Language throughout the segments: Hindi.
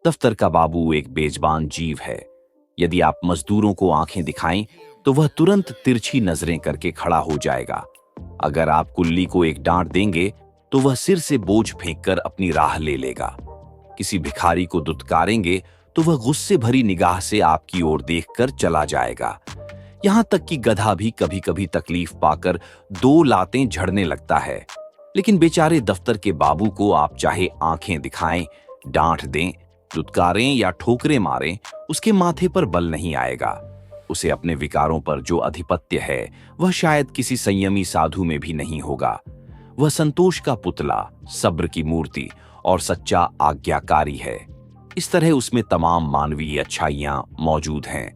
दफ्तर का बाबू एक बेजबान जीव है। यदि आप मजदूरों को आंखें दिखाएं तो वह तुरंत तिरछी नजरें करके खड़ा हो जाएगा। अगर आप कुल्ली को एक डांट देंगे तो वह सिर से बोझ फेंककर अपनी राह ले लेगा। किसी भिखारी को दुत्कारेंगे तो वह गुस्से भरी निगाह से आपकी ओर देखकर चला जाएगा। यहां तक कि गधा भी कभी कभी तकलीफ पाकर दो लातें झड़ने लगता है। लेकिन बेचारे दफ्तर के बाबू को आप चाहे आंखें दिखाएं, डांट दें, दुत्कारें या ठोकरें मारें, उसके माथे पर बल नहीं आएगा। उसे अपने विकारों पर जो अधिपत्य है वह शायद किसी संयमी साधु में भी नहीं होगा। वह संतोष का पुतला, सब्र की मूर्ति और सच्चा आज्ञाकारी है। इस तरह उसमें तमाम मानवीय अच्छाइयां मौजूद हैं।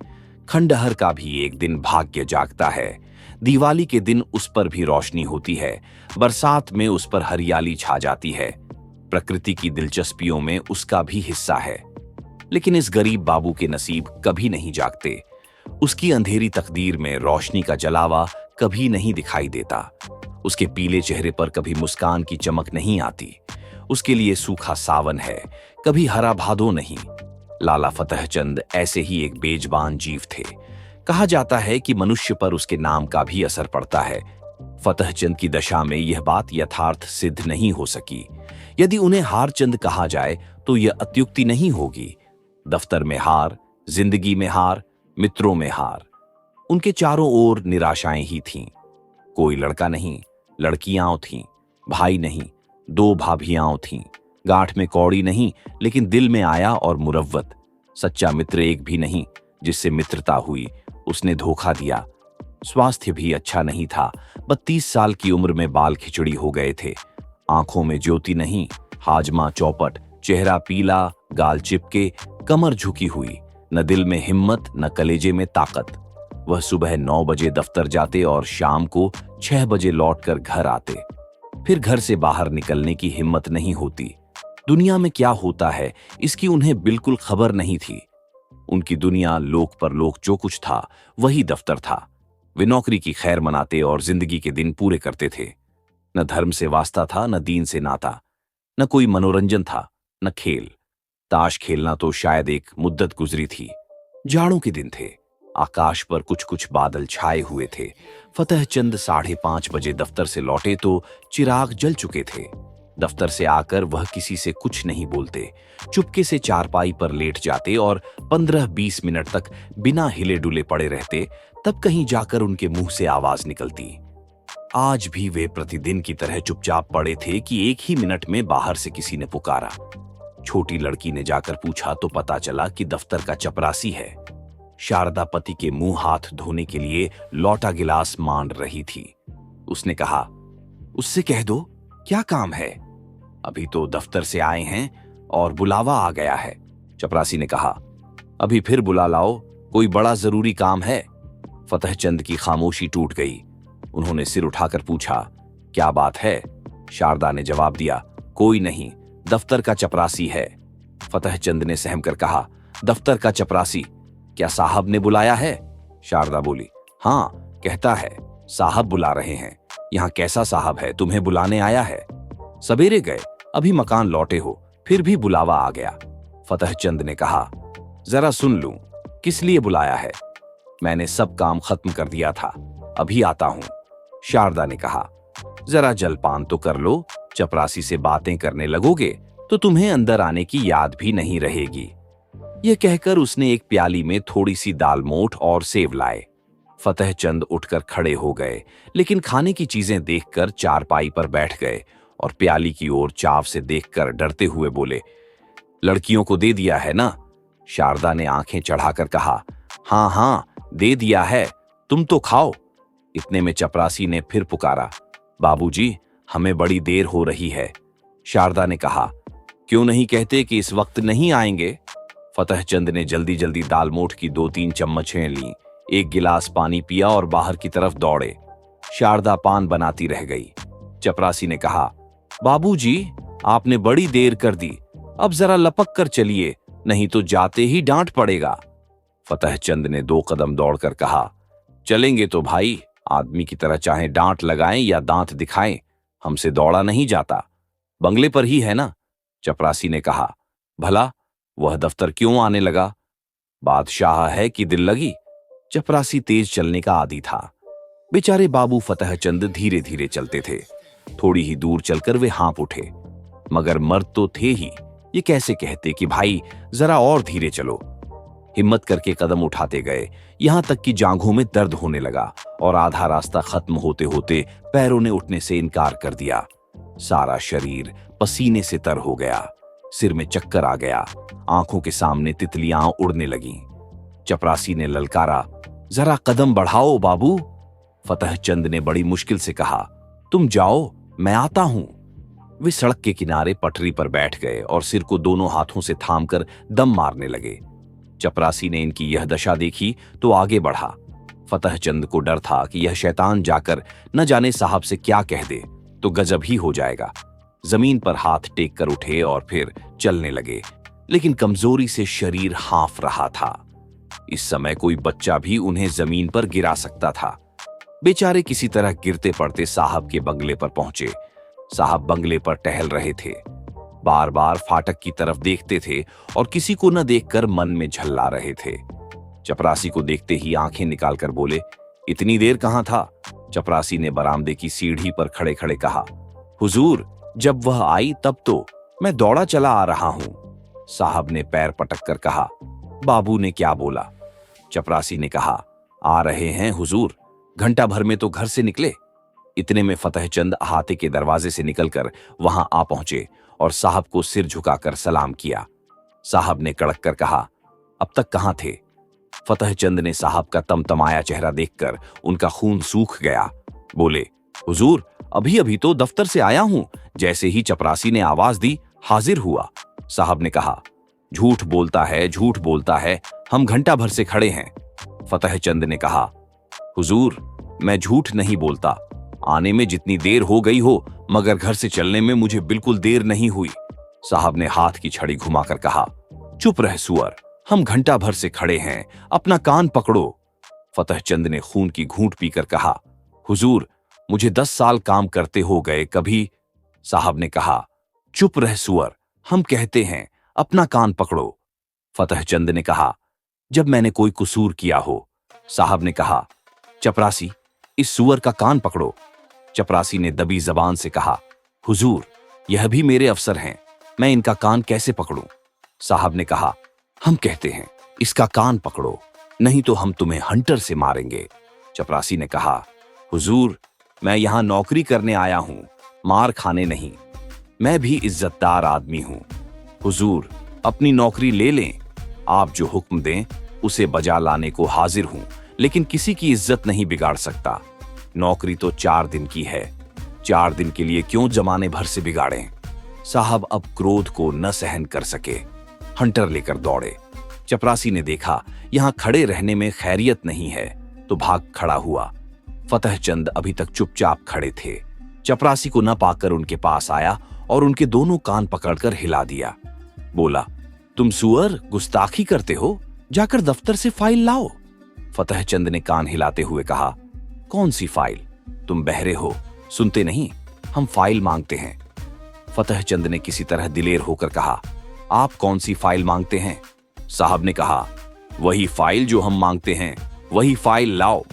खंडहर का भी एक दिन भाग्य जागता है। दिवाली के दिन उस पर भी रोशनी होती है, बरसात में उस पर हरियाली छा जाती है। प्रकृति की दिलचस्पियों में उसका भी हिस्सा है। लेकिन इस गरीब बाबू के नसीब कभी नहीं जागते। उसकी अंधेरी तकदीर में रोशनी का जलावा कभी नहीं दिखाई देता। उसके पीले चेहरे पर कभी मुस्कान की चमक नहीं आती। उसके लिए सूखा सावन है, कभी हरा भादो नहीं। लाला फतेहचंद ऐसे ही एक बेजबान जीव थे। कहा जाता है कि मनुष्य पर उसके नाम का भी असर पड़ता है। फतेहचंद की दशा में यह बात यथार्थ सिद्ध नहीं हो सकी। यदि उन्हें हारचंद कहा जाए तो यह अत्युक्ति नहीं होगी। दफ्तर में हार, जिंदगी में हार, मित्रों में हार। उनके चारों ओर निराशाएं ही थीं। कोई लड़का नहीं, लड़कियां थीं, भाई नहीं, दो भाभियां थीं। गांठ में कौड़ी नहीं, लेकिन दिल में आया और मुरव्वत। सच्चा मित्र एक भी नहीं, जिससे मित्रता हुई उसने धोखा दिया। स्वास्थ्य भी अच्छा नहीं था। 32 साल की उम्र में बाल खिचड़ी हो गए थे। आंखों में ज्योति नहीं, हाजमा चौपट, चेहरा पीला, गाल चिपके, कमर झुकी हुई। न दिल में हिम्मत, न कलेजे में ताकत। वह सुबह 9 बजे दफ्तर जाते और शाम को 6 बजे लौटकर घर आते। फिर घर से बाहर निकलने की हिम्मत नहीं होती। दुनिया में क्या होता है इसकी उन्हें बिल्कुल खबर नहीं थी। उनकी दुनिया, लोक परलोक जो कुछ था वही दफ्तर था। वे नौकरी की खैर मनाते और जिंदगी के दिन पूरे करते थे। न धर्म से वास्ता था, न दीन से नाता। न कोई मनोरंजन था, न खेल। ताश खेलना तो शायद एक मुद्दत गुजरी थी। जाड़ों के दिन थे। आकाश पर कुछ कुछ बादल छाए हुए थे। फतेहचंद 5:30 बजे दफ्तर से लौटे तो चिराग जल चुके थे। दफ्तर से आकर वह किसी से कुछ नहीं बोलते। चुपके से चारपाई पर लेट जाते और 15-20 मिनट तक बिना हिले डुले पड़े रहते। तब कहीं जाकर उनके मुंह से आवाज निकलती। आज भी वे प्रतिदिन की तरह चुपचाप पड़े थे कि एक ही मिनट में बाहर से किसी ने पुकारा। छोटी लड़की ने जाकर पूछा तो पता चला कि दफ्तर का चपरासी है। शारदा पति के मुंह हाथ धोने के लिए लौटा गिलास मांड रही थी। उसने कहा, उससे कह दो क्या काम है? अभी तो दफ्तर से आए हैं और बुलावा आ गया है। चपरासी ने कहा, अभी फिर बुला लाओ, कोई बड़ा जरूरी काम है। फतेहचंद की खामोशी टूट गई। उन्होंने सिर उठाकर पूछा, क्या बात है? शारदा ने जवाब दिया, कोई नहीं, दफ्तर का चपरासी है। फतेहचंद ने सहम कर कहा, दफ्तर का चपरासी? क्या साहब ने बुलाया है? शारदा बोली, हाँ, कहता है साहब बुला रहे हैं। यहाँ कैसा साहब है, तुम्हें बुलाने आया है? सवेरे गए, अभी मकान लौटे हो, फिर भी बुलावा आ गया। फतेहचंद ने कहा, जरा सुन लूं, किस लिए बुलाया है? मैंने सब काम खत्म कर दिया था, अभी आता हूं। शारदा ने कहा, जरा जलपान तो कर लो, चपरासी से बातें करने लगोगे तो तुम्हें अंदर आने की याद भी नहीं रहेगी। यह कहकर उसने एक प्याली में थोड़ी सी दाल मोठ और सेव लाए। फतेहचंद उठकर खड़े हो गए, लेकिन खाने की चीजें देखकर चारपाई पर बैठ गए और प्याली की ओर चाव से देखकर डरते हुए बोले, लड़कियों को दे दिया है ना? शारदा ने आंखें चढ़ाकर कहा, हाँ हाँ, दे दिया है, तुम तो खाओ। इतने में चपरासी ने फिर पुकारा, बाबूजी, हमें बड़ी देर हो रही है। शारदा ने कहा, क्यों नहीं कहते कि इस वक्त नहीं आएंगे? फतेहचंद ने जल्दी जल्दी दाल मोठ की 2-3 चम्मचें लीं, एक गिलास पानी पिया और बाहर की तरफ दौड़े। शारदा पान बनाती रह गई। चपरासी ने कहा, बाबूजी, आपने बड़ी देर कर दी, अब जरा लपक कर चलिए, नहीं तो जाते ही डांट पड़ेगा। फतेहचंद ने 2 कदम दौड़कर कहा, चलेंगे तो भाई, आदमी की तरह चाहे डांट लगाएं या दांत दिखाएं, हमसे दौड़ा नहीं जाता। बंगले पर ही है ना? चपरासी ने कहा, भला वह दफ्तर क्यों आने लगा? बादशाह है कि दिल लगी? चपरासी तेज चलने का आदी था। बेचारे बाबू फतेहचंद धीरे धीरे चलते थे। थोड़ी ही दूर चलकर वे हाँफ उठे। मगर मर्द तो थे ही, ये कैसे कहते कि भाई जरा और धीरे चलो। हिम्मत करके कदम उठाते गए, यहां तक कि जांघों में दर्द होने लगा और आधा रास्ता खत्म होते होते पैरों ने उठने से इनकार कर दिया। सारा शरीर पसीने से तर हो गया, सिर में चक्कर आ गया, आंखों के सामने तितलियां उड़ने लगीं। चपरासी ने ललकारा, जरा कदम बढ़ाओ बाबू। फतेहचंद ने बड़ी मुश्किल से कहा, तुम जाओ, मैं आता हूं। वे सड़क के किनारे पटरी पर बैठ गए और सिर को दोनों हाथों से थामकर दम मारने लगे। चपरासी ने इनकी यह दशा देखी तो आगे बढ़ा। फतेहचंद को डर था कि यह शैतान जाकर न जाने साहब से क्या कह दे तो गजब ही हो जाएगा। जमीन पर हाथ टेक कर उठे और फिर चलने लगे, लेकिन कमजोरी से शरीर हाँफ रहा था। इस समय कोई बच्चा भी उन्हें जमीन पर गिरा सकता था। बेचारे किसी तरह गिरते पड़ते साहब के बंगले पर पहुंचे। साहब बंगले पर टहल रहे थे, बार बार फाटक की तरफ देखते थे और किसी को न देखकर मन में झल्ला रहे थे। चपरासी को देखते ही आंखें निकालकर बोले, इतनी देर कहां था? चपरासी ने बरामदे की सीढ़ी पर खड़े खड़े कहा, हुजूर, जब वह आई तब तो मैं दौड़ा चला आ रहा हूं। साहब ने पैर पटक कर कहा, बाबू ने क्या बोला? चपरासी ने कहा, आ रहे हैं हुजूर, घंटा भर में तो घर से निकले। इतने में फतेहचंद अहाते के दरवाजे से निकलकर वहां आ पहुंचे और साहब को सिर झुकाकर सलाम किया। साहब ने कड़क कर कहा, अब तक कहां थे? फतेहचंद ने साहब का तमतमाया चेहरा देखकर उनका खून सूख गया। बोले, हुजूर, अभी अभी तो दफ्तर से आया हूं। जैसे ही चपरासी ने आवाज दी, हाजिर हुआ। साहब ने कहा, झूठ बोलता है, झूठ बोलता है, हम घंटा भर से खड़े हैं। फतेहचंद ने कहा, हुजूर, मैं झूठ नहीं बोलता। आने में जितनी देर हो गई हो, मगर घर से चलने में मुझे बिल्कुल देर नहीं हुई। साहब ने हाथ की छड़ी घुमाकर कहा, चुप रह सुअर, हम घंटा भर से खड़े हैं, अपना कान पकड़ो। फतेहचंद ने खून की घूंट पीकर कहा, हुजूर, मुझे 10 साल काम करते हो गए कभी। साहब ने कहा, चुप रह सुअर, हम कहते हैं, अपना कान पकड़ो। फतेहचंद ने कहा, जब मैंने कोई कसूर किया हो। साहब ने कहा, चपरासी, इस सुअर का कान पकड़ो। चपरासी ने दबी जबान से कहा, हुजूर, यह भी मेरे अफसर हैं, मैं इनका कान कैसे पकड़ूं? साहब ने कहा, हम कहते हैं, इसका कान पकड़ो, नहीं तो हम तुम्हें हंटर से मारेंगे। चपरासी ने कहा, हुजूर, मैं यहां नौकरी करने आया हूं, मार खाने नहीं। मैं भी इज्जतदार आदमी हूं। हुजूर, अपनी नौकरी ले लें, आप जो हुक्म दें उसे बजा लाने को हाजिर हूं, लेकिन किसी की इज्जत नहीं बिगाड़ सकता। नौकरी तो 4 दिन की है, 4 दिन के लिए क्यों जमाने भर से बिगाड़ें? साहब अब क्रोध को न सहन कर सके, हंटर लेकर दौड़े। चपरासी ने देखा यहां खड़े रहने में खैरियत नहीं है तो भाग खड़ा हुआ। फतेहचंद अभी तक चुपचाप खड़े थे। चपरासी को न पाकर उनके पास आया और उनके दोनों कान पकड़कर हिला दिया। बोला, तुम सुअर, गुस्ताखी करते हो, जाकर दफ्तर से फाइल लाओ। फतेहचंद ने कान हिलाते हुए कहा, कौन सी फाइल? तुम बहरे हो, सुनते नहीं? हम फाइल मांगते हैं। फतेहचंद ने किसी तरह दिलेर होकर कहा, आप कौन सी फाइल मांगते हैं? साहब ने कहा, वही फाइल जो हम मांगते हैं, वही फाइल लाओ।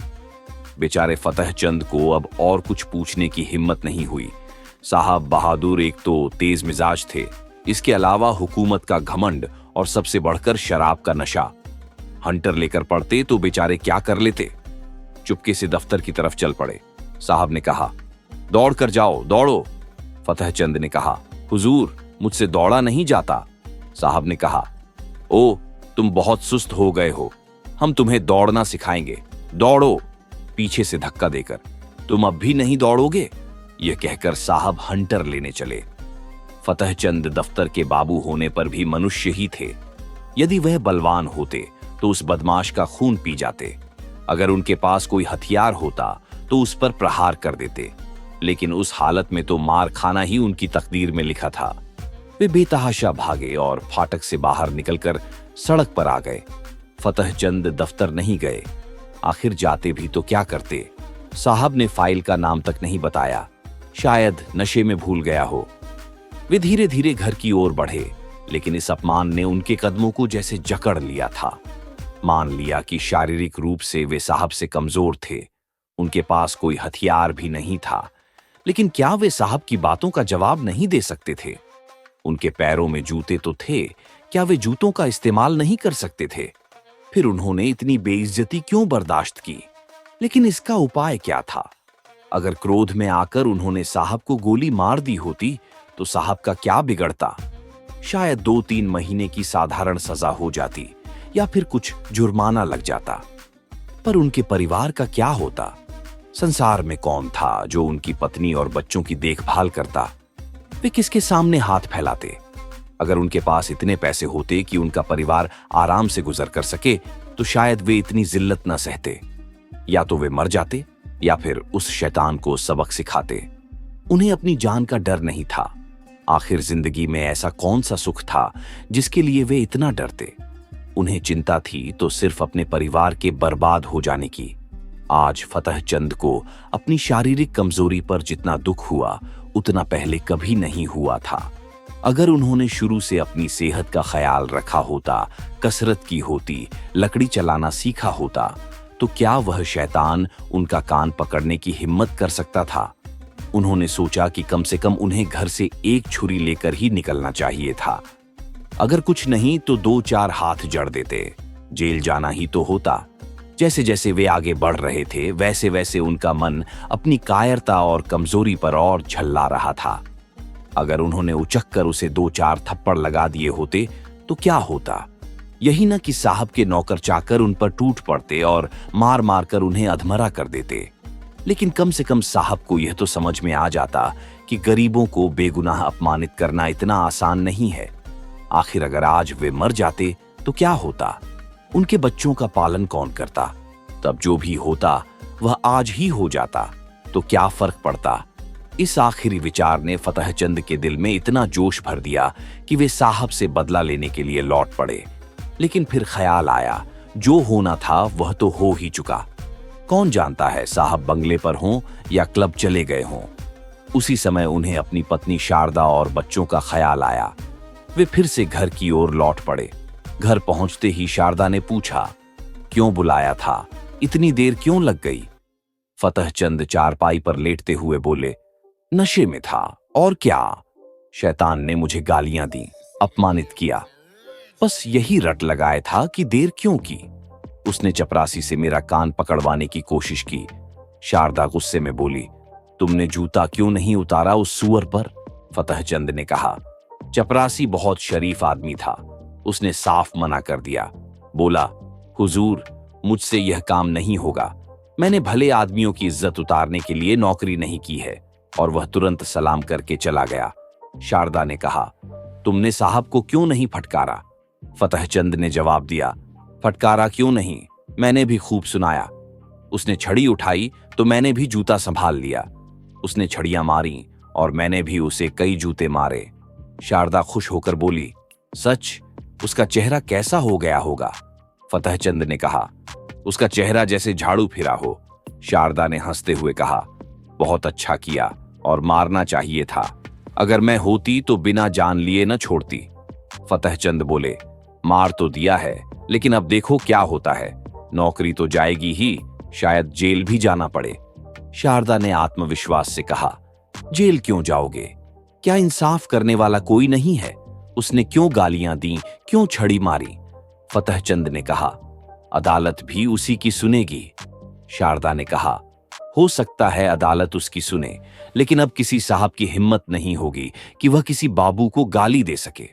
बेचारे फतेहचंद को अब और कुछ पूछने की हिम्मत नहीं हुई। साहब बहादुर एक तो तेज मिजाज थे, इसके अलावा हुकूमत का घमंड और सबसे बढ़कर शराब का नशा। हंटर लेकर पड़ते तो बेचारे क्या कर लेते। चुपके से दफ्तर की तरफ चल पड़े। साहब ने कहा, दौड़ कर जाओ, दौड़ो। फतेहचंद ने कहा, हुजूर, मुझसे दौड़ा नहीं जाता। साहब ने कहा, ओ, तुम बहुत सुस्त हो गए हो, हम तुम्हें दौड़ना सिखाएंगे, दौड़ो। पीछे से धक्का देकर, तुम अब भी नहीं दौड़ोगे? यह कहकर साहब हंटर लेने चले। फतेहचंद दफ्तर के बाबू होने पर भी मनुष्य ही थे। यदि वह बलवान होते तो उस बदमाश का खून पी जाते। अगर उनके पास कोई हथियार होता तो उस पर प्रहार कर देते, लेकिन उस हालत में तो मार खाना ही उनकी तकदीर में लिखा था। वे बेतहाशा भागे और फाटक से बाहर निकलकर सड़क पर आ गए। फतेहचंद दफ्तर नहीं गए। आखिर जाते भी तो क्या करते? साहब ने फाइल का नाम तक नहीं बताया, शायद नशे में भूल गया हो। वे धीरे धीरे घर की ओर बढ़े। लेकिन इस अपमान ने उनके कदमों को जैसे जकड़ लिया था। मान लिया कि शारीरिक रूप से वे साहब से कमजोर थे, उनके पास कोई हथियार भी नहीं था, लेकिन क्या वे साहब की बातों का जवाब नहीं दे सकते थे? उनके पैरों में जूते तो थे, क्या वे जूतों का इस्तेमाल नहीं कर सकते थे? फिर उन्होंने इतनी बेइज्जती क्यों बर्दाश्त की? लेकिन इसका उपाय क्या था? अगर क्रोध में आकर उन्होंने साहब को गोली मार दी होती तो साहब का क्या बिगड़ता? शायद 2-3 महीने की साधारण सजा हो जाती या फिर कुछ जुर्माना लग जाता। पर उनके परिवार का क्या होता? संसार में कौन था जो उनकी पत्नी और बच्चों की देखभाल करता? वे किसके सामने हाथ फैलाते? अगर उनके पास इतने पैसे होते कि उनका परिवार आराम से गुजर कर सके तो शायद वे इतनी जिल्लत न सहते। या तो वे मर जाते या फिर उस शैतान को सबक सिखाते। उन्हें अपनी जान का डर नहीं था। आखिर जिंदगी में ऐसा कौन सा सुख था जिसके लिए वे इतना डरते? उन्हें चिंता थी तो सिर्फ अपने परिवार के बर्बाद हो जाने की। आज फतेह चंद को अपनी शारीरिक कमजोरी पर जितना दुख हुआ उतना पहले कभी नहीं हुआ था। अगर उन्होंने शुरू से अपनी सेहत का ख्याल रखा होता, कसरत की होती, लकड़ी चलाना सीखा होता, तो क्या वह शैतान उनका कान पकड़ने की हिम्मत कर सकता था? उन्होंने सोचा कि कम से कम उन्हें घर से एक छुरी लेकर ही निकलना चाहिए था। अगर कुछ नहीं तो 2-4 हाथ जड़ देते, जेल जाना ही तो होता। जैसे जैसे वे आगे बढ़ रहे थे वैसे वैसे उनका मन अपनी कायरता और कमजोरी पर और झल्ला रहा था। अगर उन्होंने उचक्कर उसे 2-4 थप्पड़ लगा दिए होते तो क्या होता? यही न कि साहब के नौकर चाकर उन पर टूट पड़ते और मार मार कर उन्हें अधमरा कर देते। लेकिन कम से कम साहब को यह तो समझ में आ जाता कि गरीबों को बेगुनाह अपमानित करना इतना आसान नहीं है। आखिर अगर आज वे मर जाते तो क्या होता? उनके बच्चों का पालन कौन करता? तब जो भी होता वह आज ही हो जाता, तो क्या फर्क पड़ता? इस आखिरी विचार ने फतेह चंद के दिल में इतना जोश भर दिया कि वे साहब से बदला लेने के लिए लौट पड़े। लेकिन फिर ख्याल आया, जो होना था वह तो हो ही चुका। कौन जानता है साहब बंगले पर हों या क्लब चले गए हों। उसी समय उन्हें अपनी पत्नी शारदा और बच्चों का ख्याल आया। वे फिर से घर की ओर लौट पड़े। घर पहुंचते ही शारदा ने पूछा, क्यों बुलाया था? इतनी देर क्यों लग गई? फतेह चंद चारपाई पर लेटते हुए बोले, नशे में था और क्या। शैतान ने मुझे गालियां दी, अपमानित किया, बस यही रट लगाया था कि देर क्यों की। उसने चपरासी से मेरा कान पकड़वाने की कोशिश की। शारदा गुस्से में बोली, तुमने जूता क्यों नहीं उतारा उस सुअर पर? फतेह चंद ने कहा। चपरासी बहुत शरीफ आदमी था, उसने साफ मना कर दिया। बोला, हुजूर, मुझसे यह काम नहीं होगा। मैंने भले आदमियों की इज्जत उतारने के लिए नौकरी नहीं की है। और वह तुरंत सलाम करके चला गया। शारदा ने कहा, तुमने साहब को क्यों नहीं फटकारा? फतेह चंद ने जवाब दिया, फटकारा क्यों नहीं, मैंने भी खूब सुनाया। उसने छड़ी उठाई तो मैंने भी जूता संभाल लिया। उसने छड़ियां मारी और मैंने भी उसे कई जूते मारे। शारदा खुश होकर बोली, सच? उसका चेहरा कैसा हो गया होगा? फतेह चंद ने कहा, उसका चेहरा जैसे झाड़ू फिरा हो। शारदा ने हंसते हुए कहा, बहुत अच्छा किया और मारना चाहिए था। अगर मैं होती तो बिना जान लिए न छोड़ती। फतेह चंद बोले, मार तो दिया है, लेकिन अब देखो क्या होता है। नौकरी तो जाएगी ही, शायद जेल भी जाना पड़े। शारदा ने आत्मविश्वास से कहा, जेल क्यों जाओगे? क्या इंसाफ करने वाला कोई नहीं है? उसने क्यों गालियां दी, क्यों छड़ी मारी? फतेह चंद ने कहा, अदालत भी उसी की सुनेगी। शारदा ने कहा, हो सकता है अदालत उसकी सुने, लेकिन अब किसी साहब की हिम्मत नहीं होगी कि वह किसी बाबू को गाली दे सके।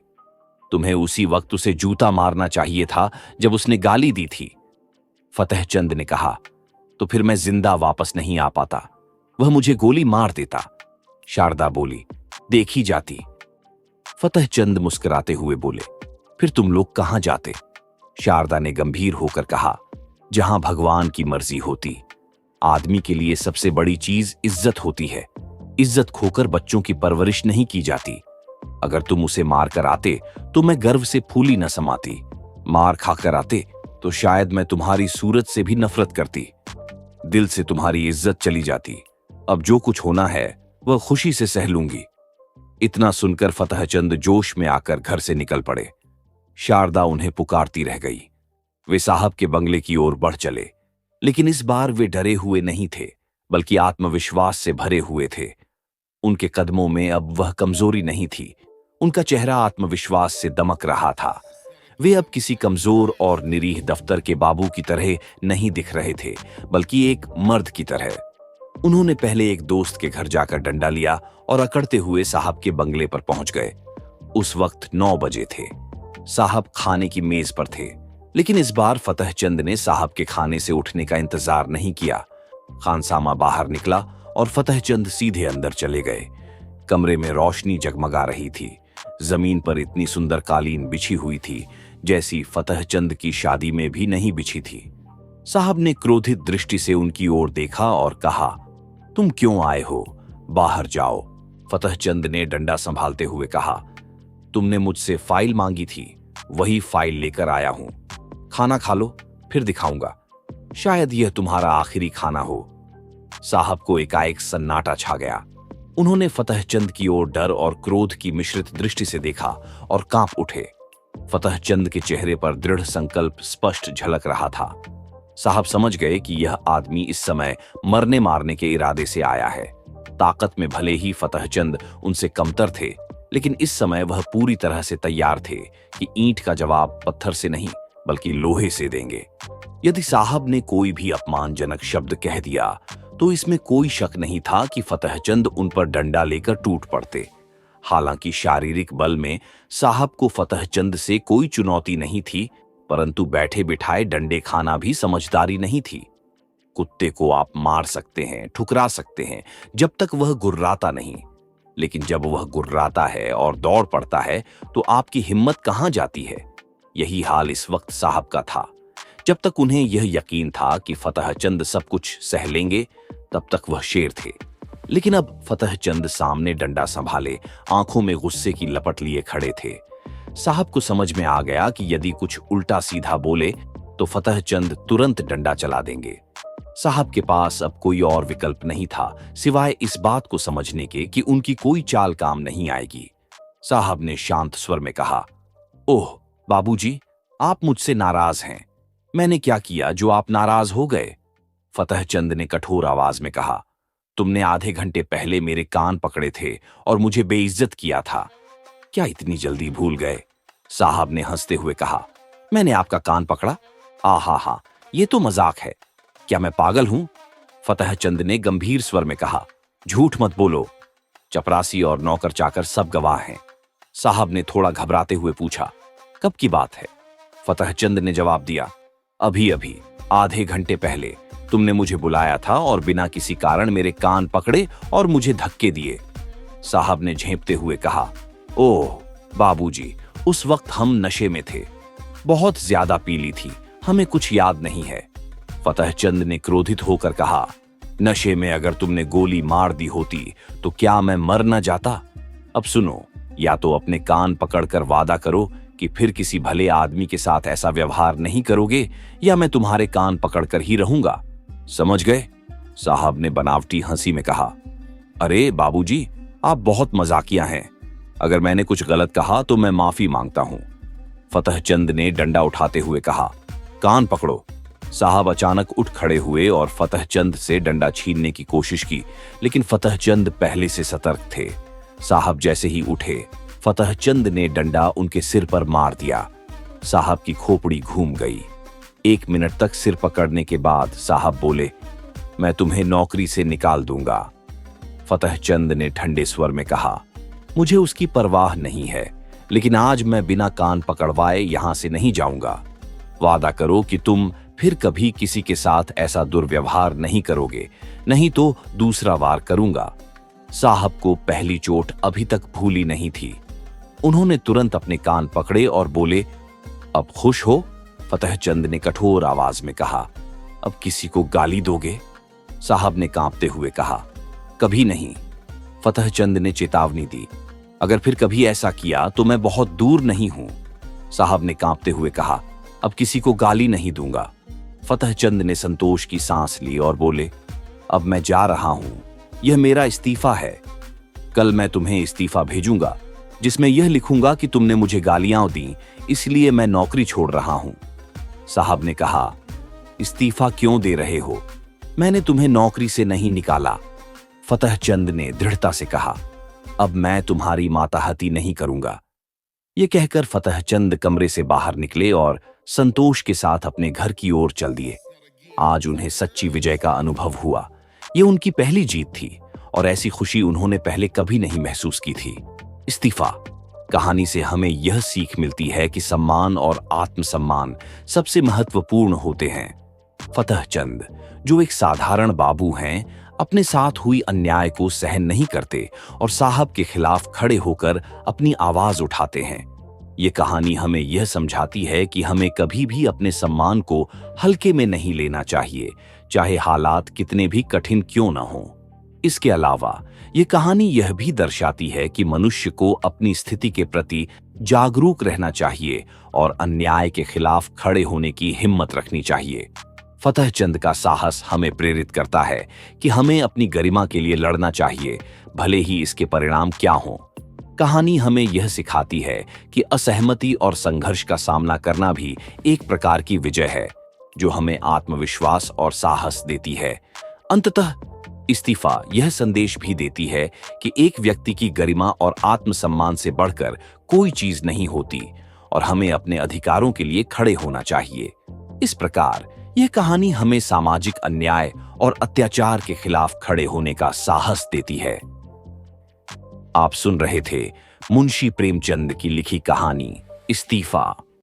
तुम्हें उसी वक्त उसे जूता मारना चाहिए था जब उसने गाली दी थी। फतेह चंद ने कहा, तो फिर मैं जिंदा वापस नहीं आ पाता, वह मुझे गोली मार देता। शारदा बोली, देखी जाती। फतेह चंद मुस्कुराते हुए बोले, फिर तुम लोग कहां जाते? शारदा ने गंभीर होकर कहा, जहां भगवान की मर्जी होती। आदमी के लिए सबसे बड़ी चीज इज्जत होती है। इज्जत खोकर बच्चों की परवरिश नहीं की जाती। अगर तुम उसे मार कर आते तो मैं गर्व से फूली न समाती। मार खाकर आते तो शायद मैं तुम्हारी सूरत से भी नफरत करती। दिल से तुम्हारी इज्जत चली जाती। अब जो कुछ होना है वह खुशी से सह लूंगी। इतना सुनकर फतहचंद जोश में आकर घर से निकल पड़े। शारदा उन्हें पुकारती रह गई। वे साहब के बंगले की ओर बढ़ चले, लेकिन इस बार वे डरे हुए नहीं थे, बल्कि आत्मविश्वास से भरे हुए थे। उनके कदमों में अब वह कमजोरी नहीं थी, उनका चेहरा आत्मविश्वास से दमक रहा था। वे अब किसी कमजोर और निरीह दफ्तर के बाबू की तरह नहीं दिख रहे थे, बल्कि एक मर्द की तरह। उन्होंने पहले एक दोस्त के घर जाकर डंडा लिया और अकड़ते हुए साहब के बंगले पर पहुंच गए। उस वक्त 9 बजे थे। साहब खाने की मेज पर थे, लेकिन इस बार फतहचंद ने साहब के खाने से उठने का इंतजार नहीं किया। खानसामा बाहर निकला और फतहचंद सीधे अंदर चले गए। कमरे में रोशनी जगमगा रही थी। जमीन पर इतनी सुंदर कालीन बिछी हुई थी जैसी फतहचंद की शादी में भी नहीं बिछी थी। साहब ने क्रोधित दृष्टि से उनकी ओर देखा और कहा, तुम क्यों आए हो? बाहर जाओ। फतहचंद ने डंडा संभालते हुए कहा, तुमने मुझसे फाइल मांगी थी, वही फाइल लेकर आया हूं। खाना खा लो, फिर दिखाऊंगा। शायद यह तुम्हारा आखिरी खाना हो। साहब को एकाएक सन्नाटा छा गया। उन्होंने फतहचंद की ओर डर और क्रोध की मिश्रित दृष्टि से देखा और कांप उठे। फतहचंद के चेहरे पर दृढ़ संकल्प स्पष्ट झलक रहा था। साहब समझ गए कि यह आदमी इस समय मरने मारने के इरादे से आया है। ताकत में भले ही फतहचंद उनसे कमतर थे, लेकिन इस समय वह पूरी तरह से तैयार थे कि ईंट का जवाब पत्थर से नहीं बल्कि लोहे से देंगे। यदि साहब ने कोई भी अपमानजनक शब्द कह दिया तो इसमें कोई शक नहीं था कि फतहचंद उन पर डंडा लेकर टूट पड़ते। हालांकि शारीरिक बल में साहब को फतहचंद से कोई चुनौती नहीं थी, परंतु बैठे बिठाए डंडे खाना भी समझदारी नहीं थी। कुत्ते को आप मार सकते हैं, ठुकरा सकते हैं, जब तक वह गुर्राता नहीं, लेकिन जब वह गुर्राता है और दौड़ पड़ता है तो आपकी हिम्मत कहां जाती है। यही हाल इस वक्त साहब का था। जब तक उन्हें यह यकीन था कि फतहचंद सब कुछ सह लेंगे, तब तक वह शेर थे। लेकिन अब फतहचंद सामने डंडा संभाले, आंखों में गुस्से की लपट लिए खड़े थे। साहब को समझ में आ गया कि यदि कुछ उल्टा सीधा बोले तो फतहचंद तुरंत डंडा चला देंगे। साहब के पास अब कोई और विकल्प नहीं था सिवाय इस बात को समझने के कि उनकी कोई चाल काम नहीं आएगी। साहब ने शांत स्वर में कहा, ओह बाबूजी, आप मुझसे नाराज हैं। मैंने क्या किया जो आप नाराज हो गए? फतहचंद ने कठोर आवाज में कहा, तुमने आधे घंटे पहले मेरे कान पकड़े थे और मुझे बेइज्जत किया था। क्या इतनी जल्दी भूल गए? साहब ने हंसते हुए कहा, मैंने आपका कान पकड़ा? आहा, ये तो मजाक है। क्या मैं पागल हूं? फतहचंद ने गंभीर स्वर में कहा, झूठ मत बोलो। चपरासी और नौकर चाकर सब गवाह हैं। साहब ने थोड़ा घबराते हुए पूछा, कब की बात है? फतहचंद ने जवाब दिया, अभी अभी, आधे घंटे पहले तुमने मुझे बुलाया था और बिना किसी कारण मेरे कान पकड़े और मुझे धक्के दिए। साहब ने झेंपते हुए कहा, ओह बाबूजी, उस वक्त हम नशे में थे, बहुत ज्यादा पी ली थी, हमें कुछ याद नहीं है। फतहचंद ने क्रोधित होकर कहा, नशे में अगर तुमने गोली मार दी होती तो क्या मैं मर न जाता? अब सुनो, या तो अपने कान पकड़कर वादा करो कि फिर किसी भले आदमी के साथ ऐसा व्यवहार नहीं करोगे, या मैं तुम्हारे कान पकड़कर ही रहूंगा। समझ गए? साहब ने बनावटी हंसी में कहा, अरे बाबूजी, आप बहुत मजाकिया हैं। अगर मैंने कुछ गलत कहा तो मैं माफी मांगता हूं। फतहचंद ने डंडा उठाते हुए कहा, कान पकड़ो। साहब अचानक उठ खड़े हुए और फतहचंद से डंडा छीनने की कोशिश की, लेकिन फतहचंद पहले से सतर्क थे। साहब जैसे ही उठे, फतहचंद ने डंडा उनके सिर पर मार दिया। साहब की खोपड़ी घूम गई। 1 मिनट तक सिर पकड़ने के बाद साहब बोले, मैं तुम्हें नौकरी से निकाल दूंगा। फतहचंद ने ठंडे स्वर में कहा, मुझे उसकी परवाह नहीं है, लेकिन आज मैं बिना कान पकड़वाए यहां से नहीं जाऊंगा। वादा करो कि तुम फिर कभी किसी के साथ ऐसा दुर्व्यवहार नहीं करोगे, नहीं तो दूसरा वार करूंगा। साहब को पहली चोट अभी तक भूली नहीं थी। उन्होंने तुरंत अपने कान पकड़े और बोले, अब खुश हो? फतहचंद ने कठोर आवाज में कहा, अब किसी को गाली दोगे? साहब ने कांपते हुए कहा, कभी नहीं। फतहचंद ने चेतावनी दी, अगर फिर कभी ऐसा किया तो मैं बहुत दूर नहीं हूं। साहब ने कांपते हुए कहा, अब किसी को गाली नहीं दूंगा। फतहचंद ने संतोष की सांस ली और बोले, अब मैं जा रहा हूं, यह मेरा इस्तीफा है। कल मैं तुम्हें इस्तीफा भेजूंगा जिसमें यह लिखूंगा कि तुमने मुझे गालियां दी, इसलिए मैं नौकरी छोड़ रहा हूं। साहब ने कहा, इस्तीफा क्यों दे रहे हो? मैंने तुम्हें नौकरी से नहीं निकाला। फतहचंद ने दृढ़ता से कहा, अब मैं तुम्हारी माताहती नहीं करूंगा। ये कहकर फतहचंद कमरे से बाहर निकले और संतोष के साथ अपने घर की ओर चल दिए। आज उन्हें सच्ची विजय का अनुभव हुआ। ये उनकी पहली जीत थी और ऐसी खुशी उन्होंने पहले कभी नहीं महसूस की थी। इस्तीफा कहानी से हमें यह सीख मिलती है कि सम्मान और आत्मसम्मान सबसे महत्वपूर्ण होते हैं। फतहचंद, जो एक साधारण बाबू हैं, अपने साथ हुई अन्याय को सहन नहीं करते और साहब के खिलाफ खड़े होकर अपनी आवाज उठाते हैं। ये कहानी हमें यह समझाती है कि हमें कभी भी अपने सम्मान को हल्के में नहीं लेना चाहिए, चाहे हालात कितने भी कठिन क्यों न हों। इसके अलावा ये कहानी यह भी दर्शाती है कि मनुष्य को अपनी स्थिति के प्रति जागरूक रहना चाहिए और अन्याय के खिलाफ खड़े होने की हिम्मत रखनी चाहिए। फतहचंद का साहस हमें प्रेरित करता है कि हमें अपनी गरिमा के लिए लड़ना चाहिए, भले ही इसके परिणाम क्या हों। कहानी हमें यह सिखाती है कि असहमति और संघर्ष का सामना करना भी एक प्रकार की विजय है, जो हमें आत्मविश्वास और साहस देती है। अंततः इस्तीफा यह संदेश भी देती है कि एक व्यक्ति की गरिमा और आत्मसम्मान से बढ़कर कोई चीज नहीं होती और हमें अपने अधिकारों के लिए खड़े होना चाहिए। इस प्रकार यह कहानी हमें सामाजिक अन्याय और अत्याचार के खिलाफ खड़े होने का साहस देती है। आप सुन रहे थे मुंशी प्रेमचंद की लिखी कहानी इस्तीफा।